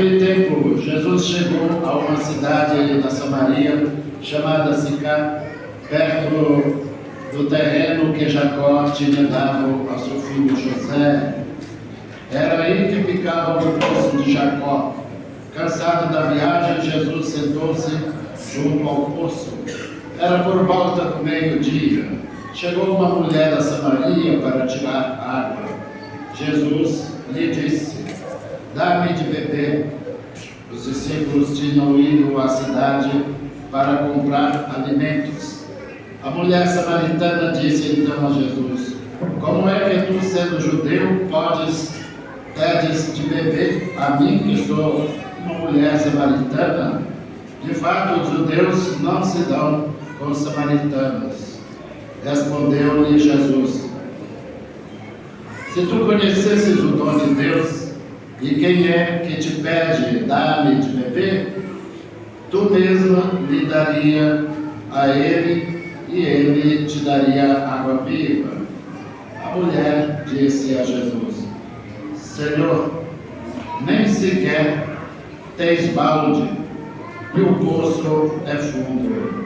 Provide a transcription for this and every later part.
Naquele tempo, Jesus chegou a uma cidade da Samaria, chamada Sicar, perto do terreno que Jacó tinha dado ao seu filho José. Era aí que ficava o poço de Jacó. Cansado da viagem, Jesus sentou-se junto ao poço. Era por volta do meio-dia. Chegou uma mulher da Samaria para tirar água. Jesus lhe disse: "Dá-me de beber." Os discípulos tinham ido à cidade para comprar alimentos. A mulher samaritana disse então a Jesus: "Como é que tu, sendo judeu, pedes de beber a mim, que sou uma mulher samaritana?" De fato, os judeus não se dão com os samaritanos. Respondeu-lhe Jesus: "Se tu conhecesses o dom de Deus, e quem é que te pede, dá-me de beber, tu mesma lhe daria a ele, e ele te daria água viva." A mulher disse a Jesus: "Senhor, nem sequer tens balde, e o poço é fundo.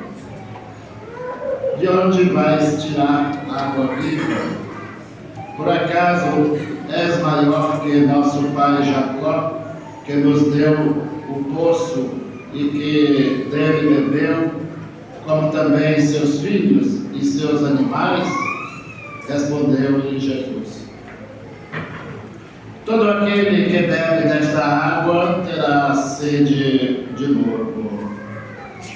De onde vais tirar água viva? Por acaso és maior que nosso pai Jacó, que nos deu o poço e que dele bebeu, como também seus filhos e seus animais?" Respondeu-lhe Jesus: "Todo aquele que bebe desta água terá sede de novo.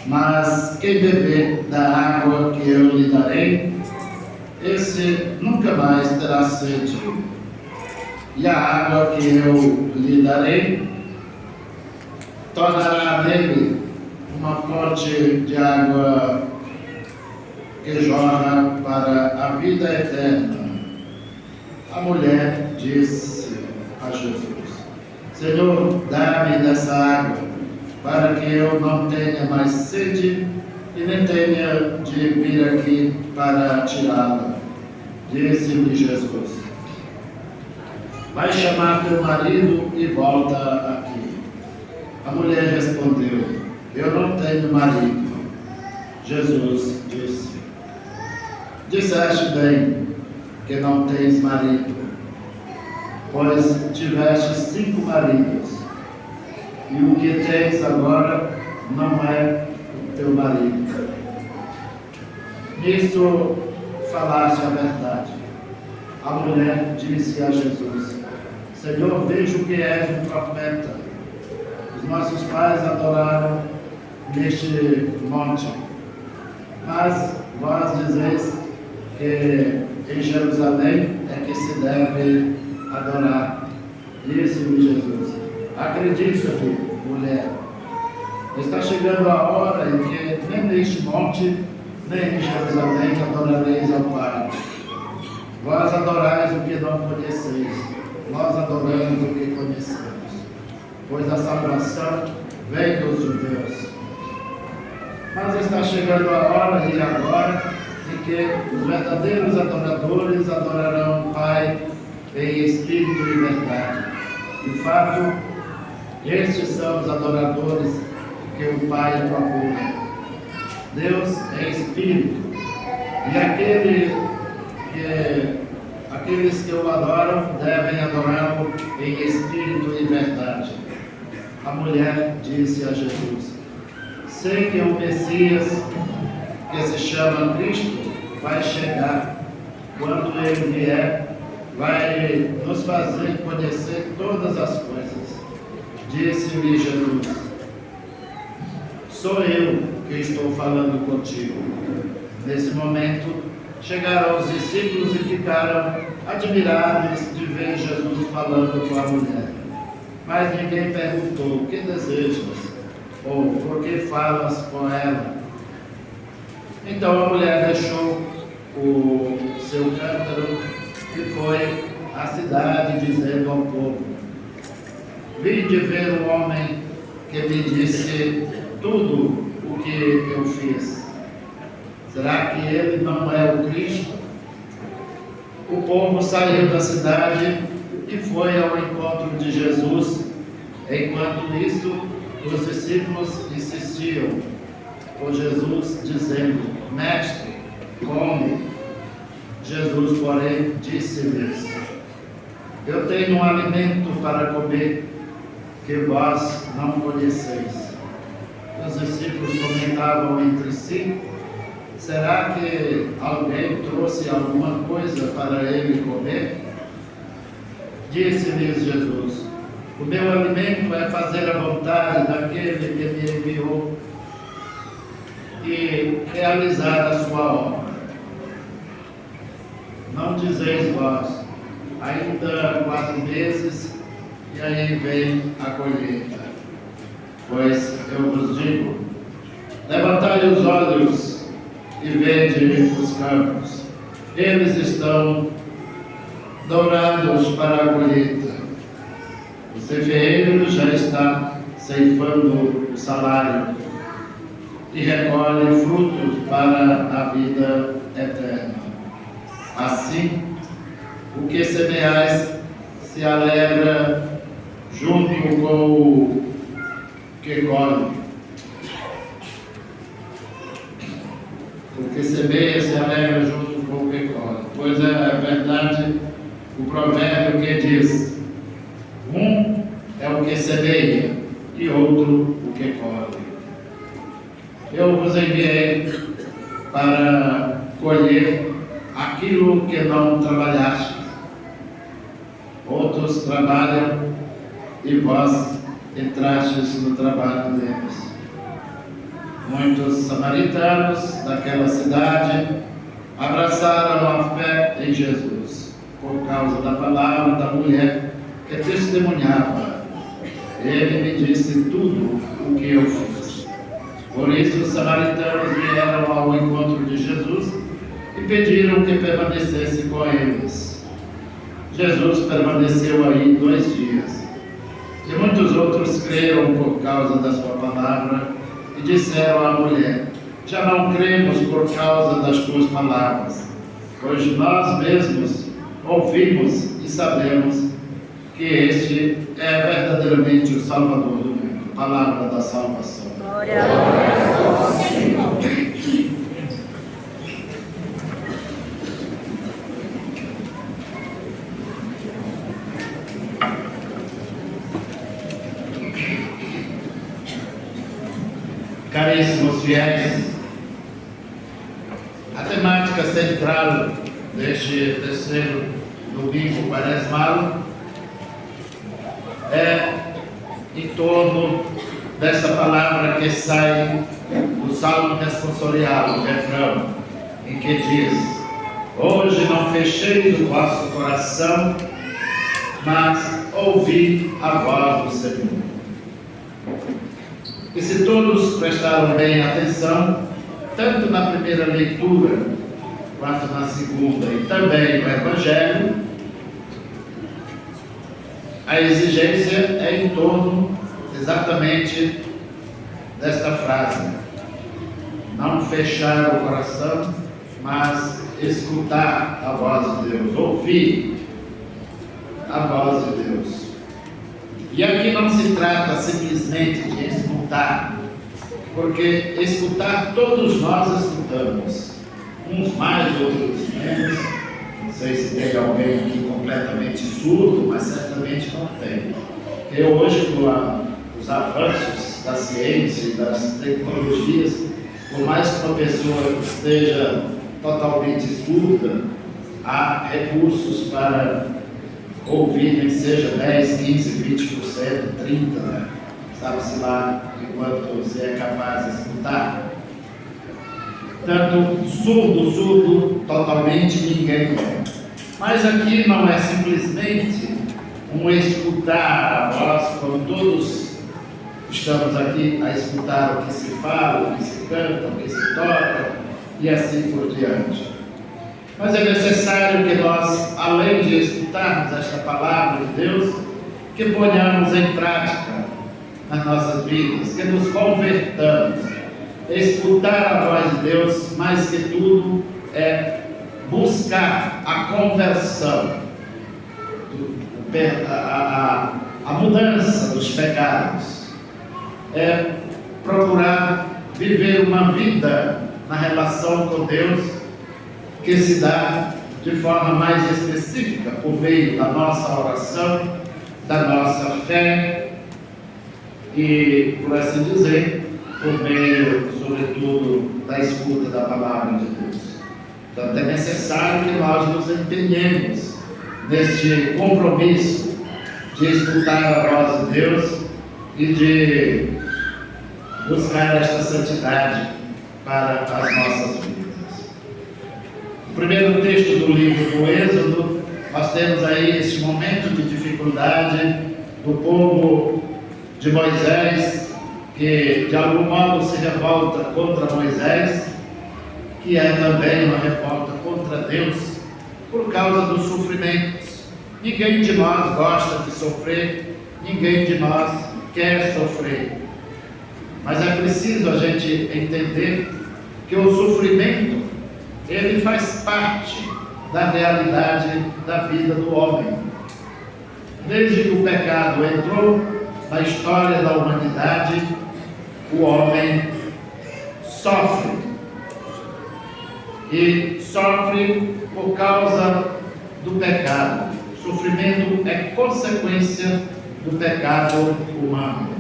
Mas quem beber da água que eu lhe darei, esse nunca mais terá sede. E a água que eu lhe darei tornará nele uma fonte de água que jorra para a vida eterna." A mulher disse a Jesus: "Senhor, dá-me dessa água, para que eu não tenha mais sede e nem tenha de vir aqui para tirá-la." Disse-lhe Jesus: "Vai chamar teu marido e volta aqui." A mulher respondeu: "Eu não tenho marido." Jesus disse: "Disseste bem que não tens marido, pois tiveste 5 maridos, e o que tens agora não é o teu marido. Nisso falaste a verdade." A mulher disse a Jesus: "Senhor, vejo que és um profeta. Os nossos pais adoraram neste monte, mas vós dizeis que em Jerusalém é que se deve adorar." Disse-lhe Jesus: "Acredita-me, mulher, está chegando a hora em que nem neste monte, nem em Jerusalém adorareis ao Pai. Vós adorais o que não conheceis, nós adoramos o que conhecemos, pois a salvação vem dos judeus. Mas está chegando a hora, e agora, em que os verdadeiros adoradores adorarão o Pai em espírito e verdade. De fato, estes são os adoradores que o Pai procura. Deus é espírito, e aqueles que o adoram devem adorá-lo em espírito e verdade." A mulher disse a Jesus: "Sei que o Messias, que se chama Cristo, vai chegar. Quando ele vier, vai nos fazer conhecer todas as coisas." Disse-lhe Jesus: "Sou eu que estou falando contigo." Nesse momento, chegaram os discípulos e ficaram admirados de ver Jesus falando com a mulher. Mas ninguém perguntou: "Que desejas?" ou "Por que falas com ela?" Então a mulher deixou o seu cântaro e foi à cidade, dizendo ao povo: "Vim de ver o homem que me disse tudo o que eu fiz. Será que ele não é o Cristo?" O povo saiu da cidade e foi ao encontro de Jesus. Enquanto isso, os discípulos insistiam com Jesus, dizendo: Mestre, come. Jesus, porém, disse-lhes: Eu tenho um alimento para comer que vós não conheceis. Os discípulos comentavam entre si: Será que alguém trouxe alguma coisa para ele comer? Disse-lhes Jesus: O meu alimento é fazer a vontade daquele que me enviou e realizar a sua obra. Não dizeis vós: ainda 4 meses e aí vem a colheita. Pois eu vos digo: levantai os olhos e vede os campos, eles estão dourados para a colheita. O ceifeiro já está ceifando o salário e recolhe frutos para a vida eterna. Assim, o que semeais se alegra junto com o que colhe. O que semeia se alegra junto com o que colhe. Pois é verdade o provérbio que diz: um é o que semeia e outro o que colhe. Eu vos enviei para colher aquilo que não trabalhaste. Outros trabalham e vós entrastes no trabalho deles. Muitos samaritanos daquela cidade abraçaram a fé em Jesus por causa da palavra da mulher que testemunhava: Ele me disse tudo o que eu fiz. Por isso os samaritanos vieram ao encontro de Jesus e pediram que permanecesse com eles. Jesus permaneceu aí 2 dias. E muitos outros creram por causa da sua palavra e disseram à mulher: já não cremos por causa das tuas palavras, pois nós mesmos ouvimos e sabemos que este é verdadeiramente o Salvador do mundo. Palavra da salvação. Glória a Deus, Senhor. Caríssimos fiéis, a temática central deste terceiro domingo quaresmal é em torno dessa palavra que sai do Salmo responsorial, o refrão, em que diz: hoje não fecheis o vosso coração, mas ouvi a voz do Senhor. E se todos prestaram bem atenção, tanto na primeira leitura, quanto na segunda e também no Evangelho, a exigência é em torno exatamente desta frase: não fechar o coração, mas escutar a voz de Deus, ouvir a voz de Deus. E aqui não se trata simplesmente de escutar, porque escutar todos nós escutamos, uns mais, outros menos. Não sei se tem alguém aqui completamente surdo, mas certamente não tem. Porque hoje, com os avanços da ciência e das tecnologias, por mais que uma pessoa esteja totalmente surda, há recursos para ouvir, nem seja 10, 15, 20%, 30%, né? Sabe-se lá enquanto você é capaz de escutar. Tanto surdo, totalmente ninguém é. Mas aqui não é simplesmente um escutar a voz, como todos estamos aqui a escutar o que se fala, o que se canta, o que se toca e assim por diante. Mas é necessário que nós, além de escutarmos esta palavra de Deus, que ponhamos em prática nas nossas vidas, que nos convertamos. Escutar a voz de Deus, mais que tudo, é buscar a conversão, a a mudança dos pecados, é procurar viver uma vida na relação com Deus que se dá de forma mais específica por meio da nossa oração, da nossa fé e, por assim dizer, por meio, sobretudo, da escuta da palavra de Deus. Portanto, é necessário que nós nos empenhemos neste compromisso de escutar a voz de Deus e de buscar esta santidade para as nossas vidas. No primeiro texto do livro do Êxodo, nós temos aí este momento de dificuldade do povo de Moisés, que de algum modo se revolta contra Moisés, que é também uma revolta contra Deus, por causa dos sofrimentos. Ninguém de nós gosta de sofrer, ninguém de nós quer sofrer. Mas é preciso a gente entender que o sofrimento, ele faz parte da realidade da vida do homem. Desde que o pecado entrou na história da humanidade, o homem sofre. E sofre por causa do pecado. O sofrimento é consequência do pecado humano.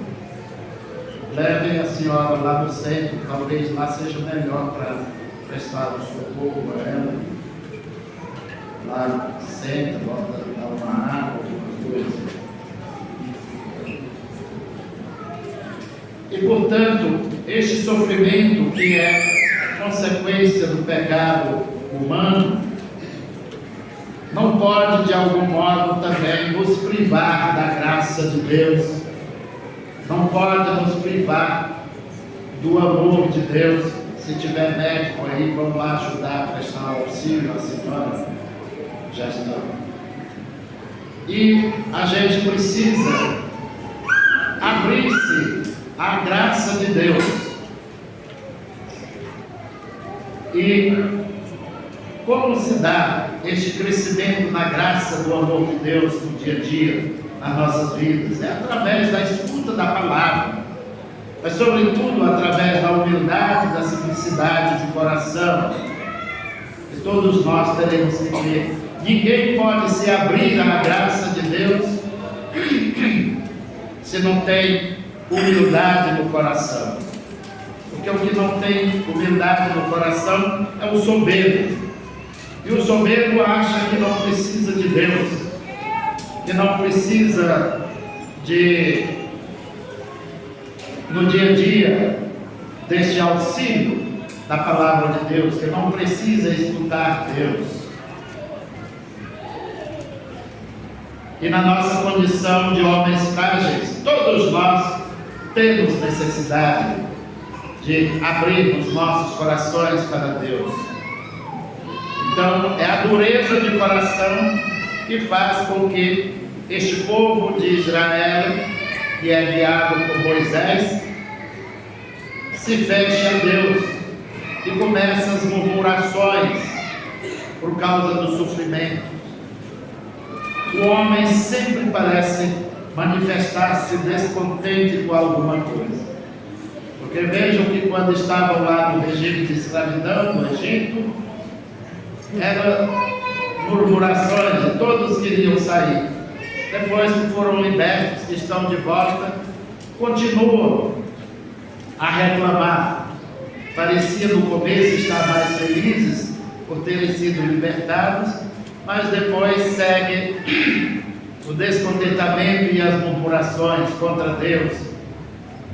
Levem a senhora lá no centro, talvez lá seja melhor para prestar o socorro a ela. Lá senta, bota uma água, alguma coisa. E portanto, este sofrimento que é consequência do pecado humano, não pode de algum modo também nos privar da graça de Deus, não pode nos privar do amor de Deus. Se tiver médico aí, vamos lá ajudar a prestar auxílio à senhora, já está. E a gente precisa abrir-se à graça de Deus. E como se dá este crescimento na graça do amor de Deus no dia a dia, nas nossas vidas? É através da escuta da palavra, mas sobretudo através da humildade, da simplicidade de coração, que todos nós teremos que ter. Ninguém pode se abrir à graça de Deus se não tem humildade no coração. Porque o que não tem humildade no coração é o soberbo. E o soberbo acha que não precisa de Deus, que não precisa de, no dia a dia, deste auxílio da palavra de Deus, que não precisa escutar Deus. E na nossa condição de homens frágeis, todos nós temos necessidade de abrirmos nossos corações para Deus. Então, é a dureza de coração que faz com que este povo de Israel, que é guiado por Moisés, se feche a Deus e começa as murmurações por causa do sofrimento. O homem sempre parece manifestar-se descontente com alguma coisa. Porque vejam que quando estavam lá no regime de escravidão, no Egito, eram murmurações, e todos queriam sair. Depois que foram libertos, que estão de volta, continuam a reclamar. Parecia no começo estar mais felizes por terem sido libertados, mas depois segue o descontentamento e as murmurações contra Deus,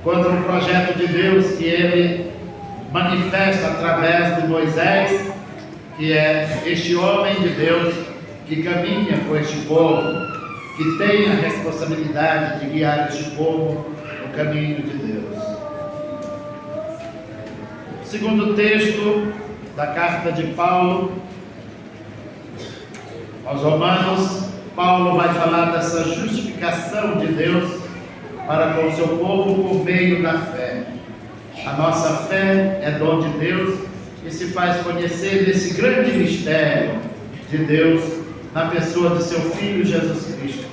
contra o projeto de Deus que Ele manifesta através de Moisés, que é este homem de Deus que caminha com este povo, que tem a responsabilidade de guiar este povo no caminho de Deus. O segundo texto da carta de Paulo aos Romanos, Paulo vai falar dessa justificação de Deus para com o seu povo por meio da fé. A nossa fé é dom de Deus e se faz conhecer desse grande mistério de Deus na pessoa de seu Filho Jesus Cristo.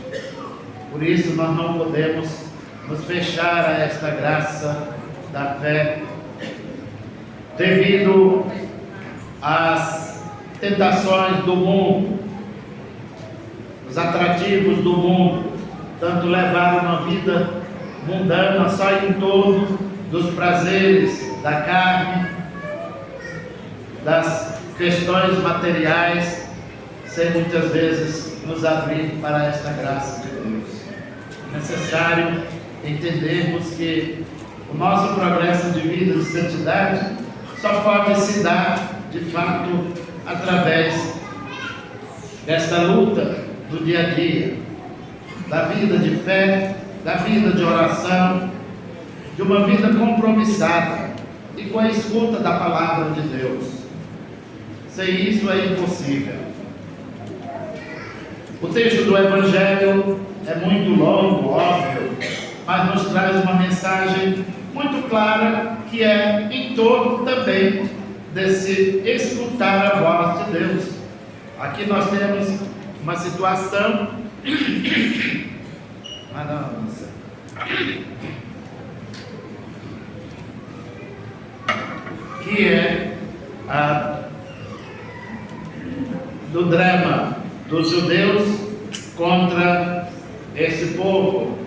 Por isso nós não podemos nos fechar a esta graça da fé, devido às tentações do mundo, os atrativos do mundo, tanto levaram uma vida mundana só em torno dos prazeres da carne, das questões materiais, sem muitas vezes nos abrir para esta graça de Deus. É necessário entendermos que o nosso progresso de vida, de santidade, só pode se dar, de fato, através desta luta do dia a dia, da vida de fé, da vida de oração, de uma vida compromissada e com a escuta da palavra de Deus. Sem isso é impossível. O texto do Evangelho é muito longo, óbvio, mas nos traz uma mensagem muito clara, que é em torno também desse escutar a voz de Deus. Aqui nós temos uma situação que é do drama dos judeus contra esse povo,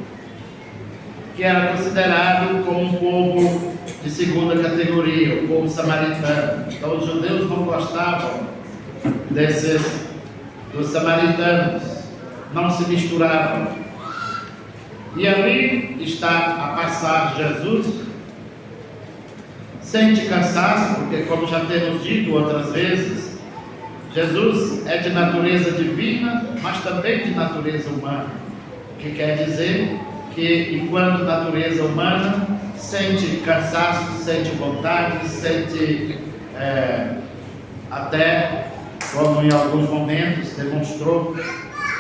que era considerado como um povo de segunda categoria, o povo samaritano. Então os judeus não gostavam dos samaritanos, não se misturavam. E ali está a passar Jesus, sente cansaço, porque, como já temos dito outras vezes, Jesus é de natureza divina, mas também de natureza humana, o que quer dizer que, enquanto natureza humana, sente cansaço, sente vontade, sente até, como em alguns momentos demonstrou,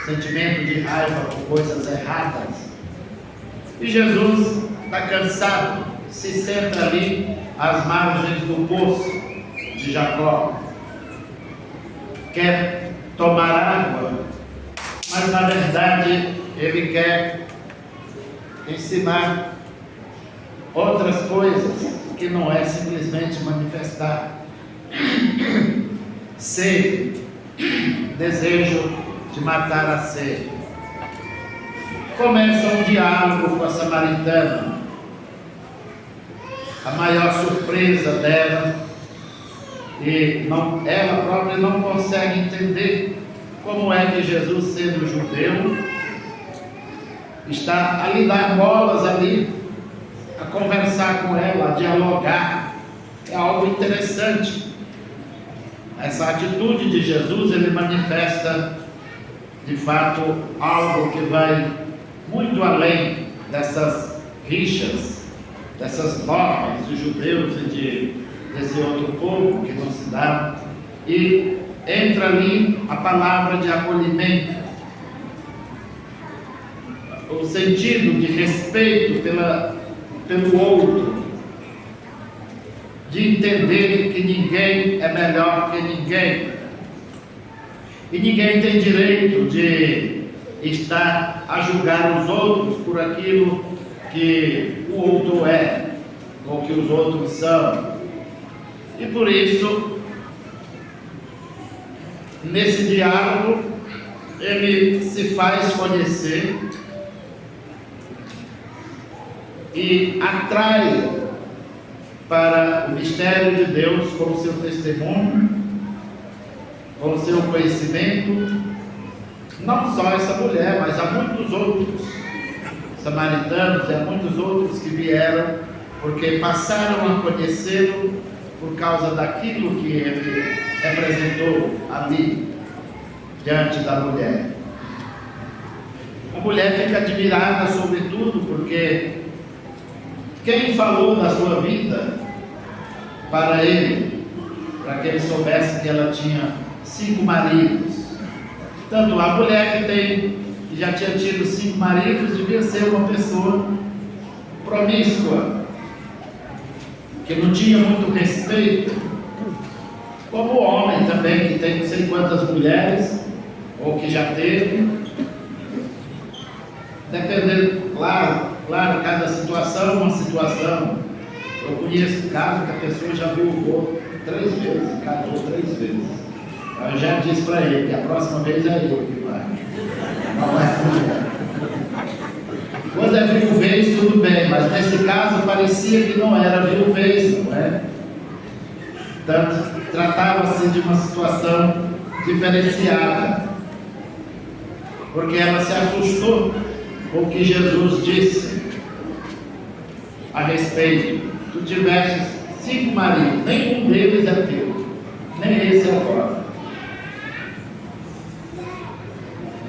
sentimento de raiva por coisas erradas. E Jesus está cansado, se senta ali às margens do poço de Jacó, quer tomar água, mas na verdade ele quer ensinar outras coisas, que não é simplesmente manifestar sede, desejo de matar a sede. Começa um diálogo com a samaritana. A maior surpresa dela, e ela própria não consegue entender como é que Jesus, sendo judeu, está a lhe dar bolas ali, a conversar com ela, a dialogar. É algo interessante. Essa atitude de Jesus, ele manifesta de fato algo que vai muito além dessas rixas, dessas normas de judeus e desse outro povo que não se dá, e entra ali a palavra de acolhimento, o sentido de respeito pelo outro, de entender que ninguém é melhor que ninguém, e ninguém tem direito de estar a julgar os outros por aquilo que o outro é, ou que os outros são. E por isso, nesse diálogo, ele se faz conhecer e atrai para o mistério de Deus com o seu testemunho, com o seu conhecimento, não só essa mulher, mas há muitos outros samaritanos e há muitos outros que vieram porque passaram a conhecê-lo por causa daquilo que ele representou ali diante da mulher. A mulher fica admirada sobretudo porque quem falou da sua vida para ele, para que ele soubesse que ela tinha 5 maridos. Tanto a mulher que já tinha tido 5 maridos devia ser uma pessoa promíscua, que não tinha muito respeito, como o homem também, que tem não sei quantas mulheres, ou que já teve, dependendo, claro, cada situação é uma situação. Eu conheço caso que a pessoa já viu 3 vezes, casou 3 vezes. Eu já disse para ele que a próxima vez é eu que vai. Não é mulher. Quando é viuvez, tudo bem, mas nesse caso parecia que não era viuvez, não é? Portanto, tratava-se de uma situação diferenciada, porque ela se assustou com o que Jesus disse a respeito. Tu tivestes 5 maridos, nenhum deles é teu, nem esse é agora.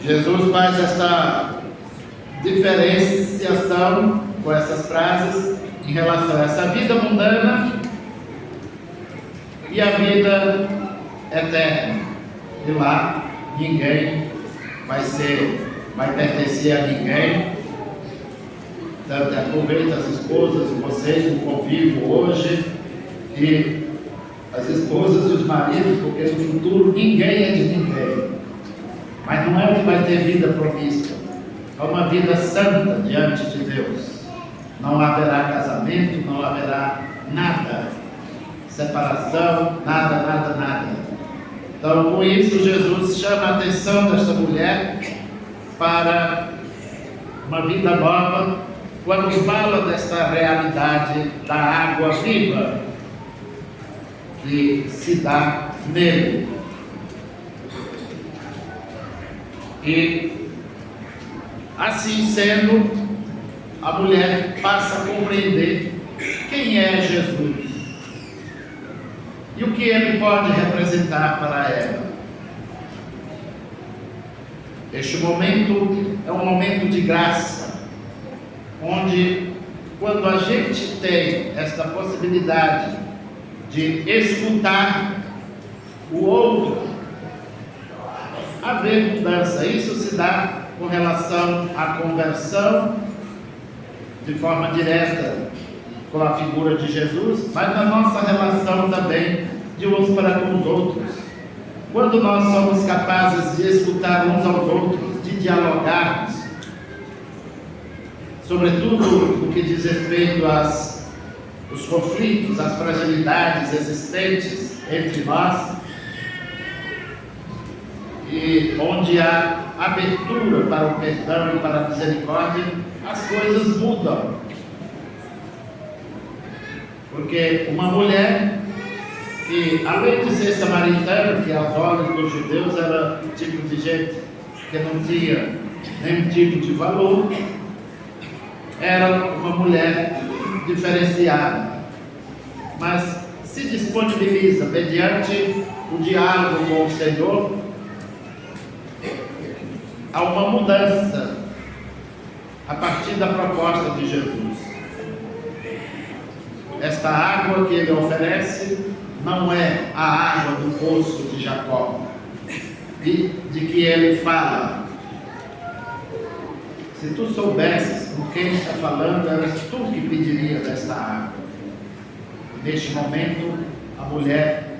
Jesus faz esta diferenciação com essas frases em relação a essa vida mundana e a vida eterna. E lá ninguém vai pertencer a ninguém. Portanto, aproveita as esposas de vocês no convívio hoje e as esposas e os maridos, porque no futuro ninguém é de ninguém. Mas não é que vai ter vida promíscua. É uma vida santa diante de Deus. Não haverá casamento, não haverá nada, separação, nada. Então, com isso, Jesus chama a atenção desta mulher para uma vida nova, quando fala desta realidade da água viva que se dá nele. E assim sendo, a mulher passa a compreender quem é Jesus e o que ele pode representar para ela. Este momento é um momento de graça, onde, quando a gente tem esta possibilidade de escutar o outro, haver mudança. Isso se dá com relação à conversão, de forma direta com a figura de Jesus, mas na nossa relação também de uns para com os outros. Quando nós somos capazes de escutar uns aos outros, de dialogarmos, sobretudo no que diz respeito aos conflitos, às fragilidades existentes entre nós, e onde há abertura para o perdão e para a misericórdia, as coisas mudam. Porque uma mulher que, além de ser samaritana, que aos olhos dos judeus era um tipo de gente que não tinha nenhum tipo de valor, era uma mulher diferenciada, mas se disponibiliza mediante o diálogo com o Senhor a uma mudança a partir da proposta de Jesus. Esta água que ele oferece não é a água do poço de Jacó, de que ele fala. Se tu soubesses com quem está falando, eras tu que pediria desta água. Neste momento, a mulher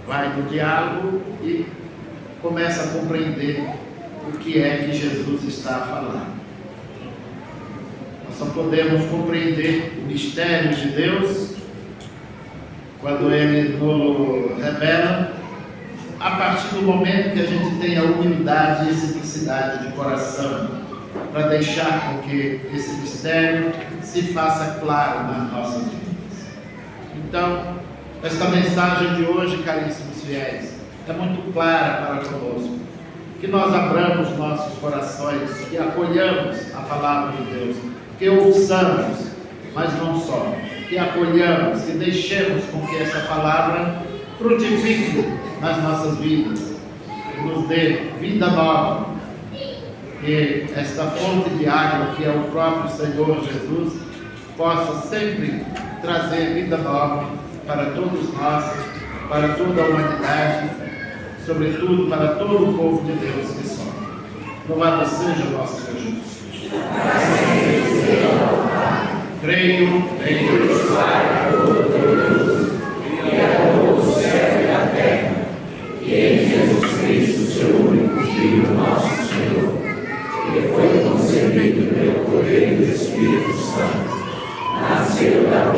vai no diálogo e começa a compreender o que é que Jesus está a falar. Nós só podemos compreender o mistério de Deus quando Ele nos revela, a partir do momento que a gente tem a humildade e simplicidade de coração para deixar com que esse mistério se faça claro nas nossas vidas. Então, esta mensagem de hoje, caríssimos fiéis, é muito clara para conosco. Que nós abramos nossos corações, que acolhamos a palavra de Deus, que ouçamos, mas não só, que acolhamos, que deixemos com que essa palavra frutifique nas nossas vidas, que nos dê vida nova, que esta fonte de água que é o próprio Senhor Jesus possa sempre trazer vida nova para todos nós, para toda a humanidade, sobretudo para todo o povo de Deus que somos. Louvado seja o nosso Senhor Jesus. Creio em Deus Pai Todo-Poderoso, Criador do céu e da terra, e em Jesus Cristo, seu único Filho, nosso Senhor, que foi concebido Espírito Santo, nasceu da